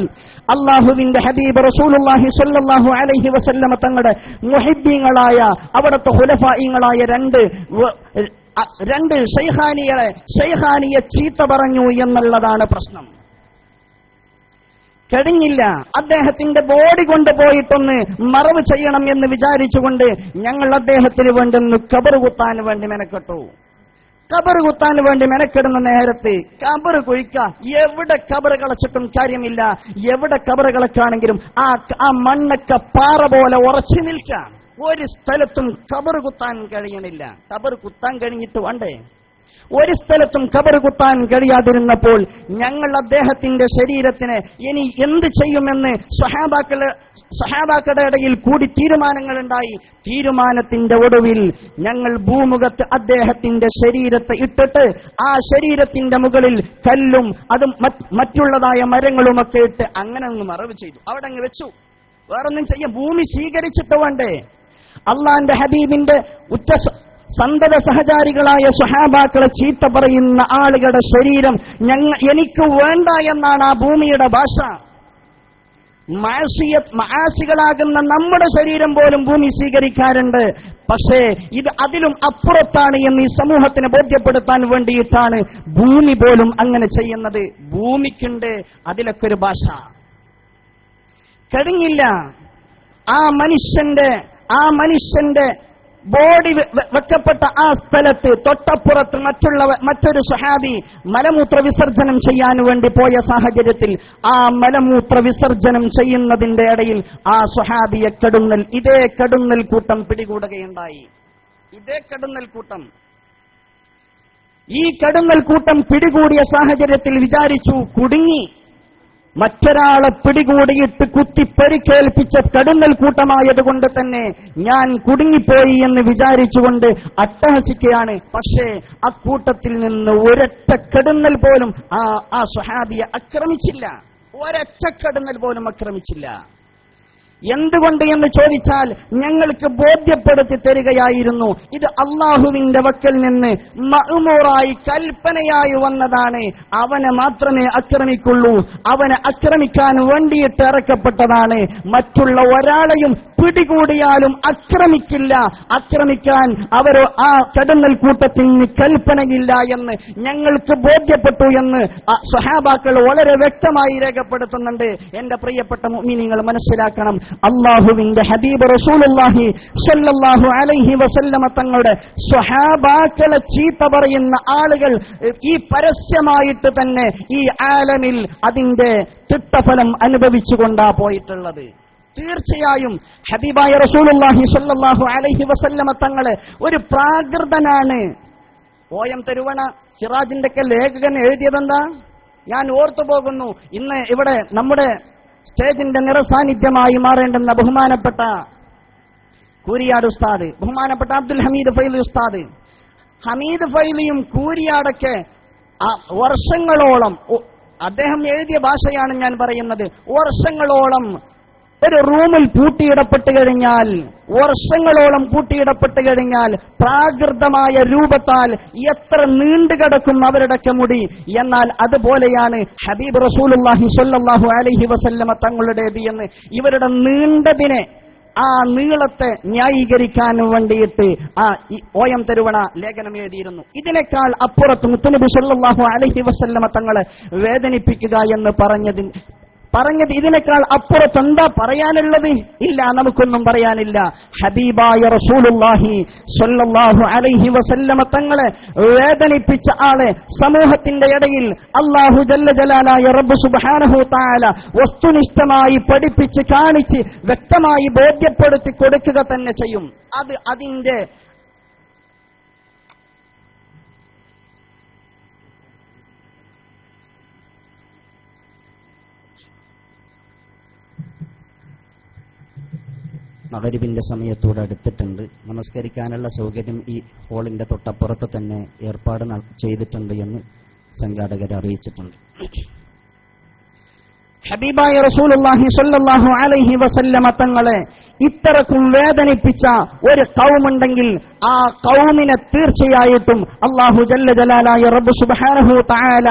അള്ളാഹുവിന്റെ ഹബീബ് റസൂലുള്ളാഹി സ്വല്ലല്ലാഹു അലൈഹി വസല്ലമ തങ്ങളുടെ മുഹിബ്ബീങ്ങളായ അവിടുത്തെ ഖുലഫായിങ്ങളായ രണ്ട് ശൈഖാനിയെ ചീത്ത പറഞ്ഞു എന്നുള്ളതാണ് പ്രശ്നം. കഴിഞ്ഞില്ല. അദ്ദേഹത്തിന്റെ ബോഡി കൊണ്ടുപോയിട്ടൊന്ന് മറവ് ചെയ്യണം എന്ന് വിചാരിച്ചുകൊണ്ട് ഞങ്ങൾ അദ്ദേഹത്തിന് വേണ്ടി ഒന്ന് ഖബർ കുത്താൻ വേണ്ടി മെനക്കെട്ടു. ഖബർ കുത്താൻ വേണ്ടി മെനക്കെടുന്ന നേരത്ത് ഖബർ കുഴിക്ക, എവിടെ ഖബർ കളച്ചിട്ടും കാര്യമില്ല. എവിടെ ഖബർ കളക്കാണെങ്കിലും ആ മണ്ണൊക്കെ പാറ പോലെ ഉറച്ചു നിൽക്കാം. ഒരു സ്ഥലത്തും ഖബർ കുത്താൻ കഴിയണില്ല. ഖബർ കുത്താൻ കഴിഞ്ഞിട്ട് വേണ്ടേ? ഒരു സ്ഥലത്തും ഖബർ കുത്താൻ കഴിയാതിരുന്നപ്പോൾ ഞങ്ങൾ അദ്ദേഹത്തിന്റെ ശരീരത്തിന് ഇനി എന്ത് ചെയ്യുമെന്ന് സഹാബാക്കളുടെ ഇടയിൽ കൂടി തീരുമാനങ്ങളുണ്ടായി. തീരുമാനത്തിന്റെ ഒടുവിൽ ഞങ്ങൾ ഭൂമുഖത്ത് അദ്ദേഹത്തിന്റെ ശരീരത്തെ ഇട്ടിട്ട് ആ ശരീരത്തിന്റെ മുകളിൽ കല്ലും അതും മറ്റുള്ളതായ മരങ്ങളുമൊക്കെ ഇട്ട് അങ്ങനെ ഒന്ന് മറവ് ചെയ്തു. അവിടെ അങ്ങ് വെച്ചു. വേറൊന്നും ചെയ്യാൻ ഭൂമി സ്വീകരിച്ചിട്ട് വേണ്ടേ? അള്ളാന്റെ ഹബീബിന്റെ സന്തത സഹചാരികളായ സ്വഹാബാക്കളെ ചീത്ത പറയുന്ന ആളുകളുടെ ശരീരം എനിക്ക് വേണ്ട എന്നാണ് ആ ഭൂമിയുടെ ഭാഷ. മആസികളാകുന്ന നമ്മുടെ ശരീരം പോലും ഭൂമി സ്വീകരിക്കാറുണ്ട്. പക്ഷേ ഇത് അതിലും അപ്പുറത്താണ് എന്ന് ഈ സമൂഹത്തിന് ബോധ്യപ്പെടുത്താൻ വേണ്ടിയിട്ടാണ് ഭൂമി പോലും അങ്ങനെ ചെയ്യുന്നത്. ഭൂമിക്കുണ്ട് അതിലൊക്കെ ഒരു ഭാഷ. കഴിഞ്ഞില്ല. ആ മനുഷ്യന്റെ ബോഡി വെക്കപ്പെട്ട ആ സ്ഥലത്ത് തൊട്ടപ്പുറത്ത് മറ്റൊരു സ്വഹാബി മലമൂത്ര വിസർജനം ചെയ്യാൻ വേണ്ടി പോയ സാഹചര്യത്തിൽ ആ മലമൂത്ര വിസർജനം ചെയ്യുന്നതിന്റെ ഇടയിൽ ആ സ്വഹാബിയെ ഇതേ കടുന്നൽ കൂട്ടം പിടികൂടുകയുണ്ടായി. ഈ കടുന്നൽ കൂട്ടം പിടികൂടിയ സാഹചര്യത്തിൽ വിചാരിച്ചു കുടുങ്ങി. മറ്റൊരാളെ പിടികൂടിയിട്ട് കുത്തി പരിക്കേൽപ്പിച്ച കടുന്നൽ കൂട്ടമായതുകൊണ്ട് തന്നെ ഞാൻ കുടുങ്ങിപ്പോയി എന്ന് വിചാരിച്ചുകൊണ്ട് അട്ടഹസിക്കുകയാണ്. പക്ഷേ അക്കൂട്ടത്തിൽ നിന്ന് ഒരൊറ്റ കടുന്നൽ പോലും ആ സ്വഹാബിയെ ആക്രമിച്ചില്ല. ഒരൊറ്റ കടുന്നൽ പോലും ആക്രമിച്ചില്ല. എന്തുകൊണ്ട് എന്ന് ചോദിച്ചാൽ ഞങ്ങൾക്ക് ബോധ്യപ്പെടുത്തി തരികയായിരുന്നു, ഇത് അള്ളാഹുവിന്റെ വക്കൽ നിന്ന് മഅ്മൂറായി കൽപ്പനയായി വന്നതാണ്. അവനെ മാത്രമേ ആക്രമിക്കുള്ളൂ. അവനെ ആക്രമിക്കാൻ വേണ്ടിയിട്ട് ഇറക്കപ്പെട്ടതാണ്. മറ്റുള്ള ഒരാളെയും പിടികൂടിയാലും ആക്രമിക്കില്ല. ആക്രമിക്കാൻ ആ കടുന്നൽ കൂട്ടത്തിന് കൽപ്പനയില്ല എന്ന് ഞങ്ങൾക്ക് ബോധ്യപ്പെട്ടു എന്ന് സ്വഹാബാക്കൾ വളരെ വ്യക്തമായി രേഖപ്പെടുത്തുന്നുണ്ട്. എന്റെ പ്രിയപ്പെട്ട മുഅ്മിനീങ്ങൾ മനസ്സിലാക്കണം, അല്ലാഹുവിന്റെ ഹബീബ് റസൂലുള്ളാഹി സ്വല്ലല്ലാഹു അലൈഹി വസല്ലമ തങ്ങളുടെ സ്വഹാബാക്കളെ ചീത്ത പറയുന്ന ആളുകൾ ഈ പരസ്യമായിട്ട് തന്നെ ഈ ആലമിൽ അതിന്റെ തിട്ടഫലം അനുഭവിച്ചുകൊണ്ടാ പോയിട്ടുള്ളത്. തീർച്ചയായും ഹബീബായ റസൂലുള്ളാഹി സ്വല്ലല്ലാഹു അലൈഹി വസല്ലമ തങ്ങളെ ഒരു പ്രാകൃതനാണ്. ഓയം തരുവണ സിറാജിന്റെ ലേഖകൻ എഴുതിയതെന്താ ഞാൻ ഓർത്തുപോകുന്നു. ഇന്ന് ഇവിടെ നമ്മുടെ സ്റ്റേജിന്റെ നിറസാന്നിധ്യമായി മാറേണ്ടുന്ന ബഹുമാനപ്പെട്ട കൂരിയാട് ഉസ്താദ്, ബഹുമാനപ്പെട്ട അബ്ദുൽ ഹമീദ് ഫൈലി ഉസ്താദ്, ഹമീദ് ഫൈലിയും കൂരിയാടൊക്കെ വർഷങ്ങളോളം, അദ്ദേഹം എഴുതിയ ഭാഷയാണ് ഞാൻ പറയുന്നത്, വർഷങ്ങളോളം ഒരു റൂമിൽ പൂട്ടിയിടപ്പെട്ട് കഴിഞ്ഞാൽ, പ്രാകൃതമായ രൂപത്താൽ എത്ര നീണ്ടുകിടക്കും അവരുടെയൊക്കെ മുടി. എന്നാൽ അതുപോലെയാണ് ഹബീബ് റസൂലുള്ളാഹി സ്വല്ലല്ലാഹു അലൈഹി വസല്ലമ തങ്ങളുടേത് എന്ന് ഇവരുടെ നീണ്ടതിനെ, ആ നീളത്തെ ന്യായീകരിക്കാൻ വേണ്ടിയിട്ട് ഓയം തരുവണ ലേഖനം എഴുതിയിരുന്നു. ഇതിനേക്കാൾ അപ്പുറത്ത് മുത്തുനബി സ്വല്ലല്ലാഹു അലൈഹി വസല്ലമ തങ്ങളെ വേദനിപ്പിക്കുക എന്ന് പറഞ്ഞത് ഇതിനേക്കാൾ അപ്പുറത്ത് എന്താ പറയാനുള്ളത്? ഇല്ല, നമുക്കൊന്നും പറയാനില്ല. ഹബീബായ റസൂലുള്ളാഹി സ്വല്ലല്ലാഹു അലൈഹി വസല്ലമ തങ്ങളെ വേദനിപ്പിച്ച ആളെ സമൂഹത്തിന്റെ ഇടയിൽ അല്ലാഹു ജല്ല ജലാലായ റബ്ബ് സുബ്ഹാനഹു തആല വസ്തുനിഷ്ഠമായി പഠിപ്പിച്ച് കാണിച്ച് വ്യക്തമായി ബോധ്യപ്പെടുത്തി കൊടുക്കുക തന്നെ ചെയ്യും. അതിന്റെ മഗ്‌രിബിന്റെ സമയത്തോട് അടുത്തിട്ടുണ്ട്. നമസ്കരിക്കാനുള്ള സൗകര്യം ഈ ഹാളിന്റെ തൊട്ടപ്പുറത്ത് തന്നെ ഏർപ്പാട് ചെയ്തിട്ടുണ്ട് എന്ന് സംഘാടകർ അറിയിച്ചിട്ടുണ്ട്. ഹബീബായ റസൂലുള്ളാഹി സ്വല്ലല്ലാഹു അലൈഹി വസല്ലമ തങ്ങളെ ഇത്രക്കും വേദനിപ്പിച്ച ഒരു ഖൗമുണ്ടെങ്കിൽ ആ ഖൗമിനെ തീർച്ചയായിട്ടും അല്ലാഹു ജല്ല ജലാലായ റബ്ബ് സുബ്ഹാനഹു തആല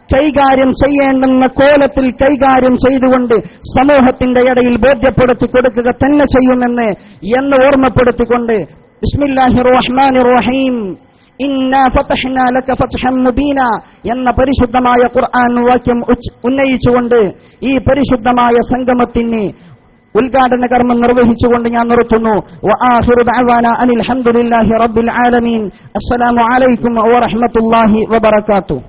കൈകാര്യം ചെയ്യേണ്ടുന്ന കോലത്തിൽ കൈകാര്യം ചെയ്തുകൊണ്ട് സമൂഹത്തിന്റെ ഇടയിൽ ബോധ്യപ്പെടുത്തി കൊടുക്കുക തന്നെ ചെയ്യുമെന്ന് ഓർമ്മപ്പെടുത്തിക്കൊണ്ട് ബിസ്മില്ലാഹിർ റഹ്മാനിർ റഹീം ഇന്നാ ഫതഹ്നാ ലക ഫത്ഹൻ മുബീന എന്ന പരിശുദ്ധമായ ഖുർആൻ വാക്യം ഉന്നയിച്ചുകൊണ്ട് ഈ പരിശുദ്ധമായ സംഗമത്തിന് ഉദ്ഘാടന കർമ്മം നിർവഹിച്ചുകൊണ്ട് ഞാൻ നിർത്തുന്നു. വആഖിറു ദഅവാനാ അനിൽ ഹംദുലില്ലാഹി റബ്ബിൽ ആലമീൻ. അസ്സലാമു അലൈക്കും വറഹ്മത്തുള്ളാഹി വബറകാതുഹു.